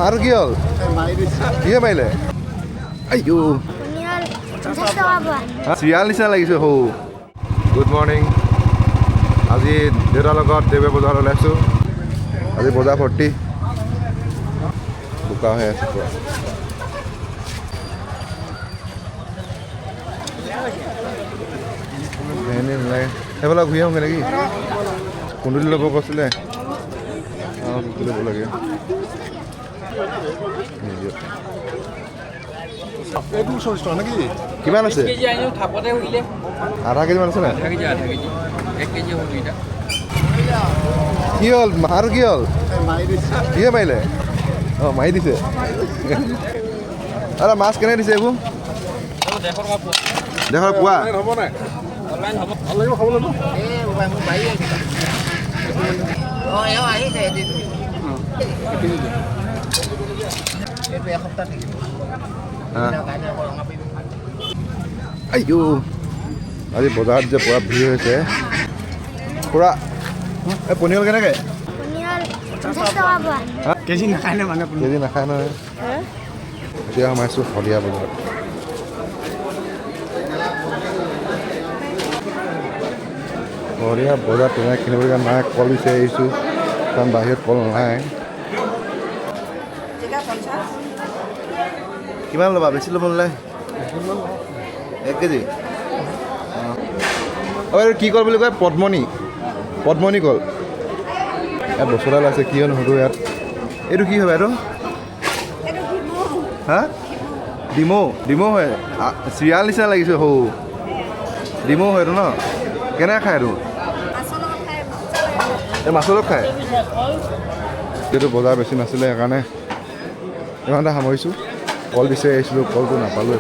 আৰু কি হ'ল কিহে মাৰিলে আইও চিৰিয়াল নিচিনা লাগিছে সৌ গুড মৰ্ণিং আজি দেউতাৰ লগত দেৱে বজাৰ ওলাইছোঁ আজি বজাৰ ভৰ্তি বোকা হৈ আছে পুৰা নালাগে সেইফালে ঘূৰি আহোঁগৈ নেকি কুন্দুলি ল'ব কৈছিলে অঁ কুন্দুলি ল'ব লাগে কিমান আছে আধা কেজিমান আছে নাই কি হ'ল আৰু কি হ'ল কিহে মাৰিলে অঁ মাৰি দিছে আৰু মাছ কেনে দিছে এইবোৰ দেশৰ পোৱা আইও আজি বজাৰত যে পুৰা ভিৰ হৈছে পুৰা এই পনিয়ল কেনেকৈ কেজি নাখায় নে মানে কেজি নাখায় নহয় এতিয়া সোমাইছোঁ শদিয়া বজাৰত শদিয়া বজাৰত তেনেকৈ কিনিবলগীয়া নাই কল বিচাৰি আহিছোঁ কাৰণ বাহিৰত কল নাই কিমান ল'বা বেছি ল'ব নালাগে 1 কেজি অঁ এইটো কি কল বুলি কয় পদ্মনি কল ইয়াত বস্তু এটা ওলাইছে কি হয় নুসুধো ইয়াত এইটো কি হয় এইটো হা ডিমৌ হয় চিৰিয়াল নিচিনা লাগিছে সৌ ডিমৌ হয় এইটো ন কেনেকৈ খায় এইটো এই মাছৰ লগত খায় যিহেতু বজাৰ বেছি নাছিলে সেইকাৰণে ইমানতে সামৰিছোঁ কল বিচাৰি আহিছিলোঁ কলটো নাপালোঁ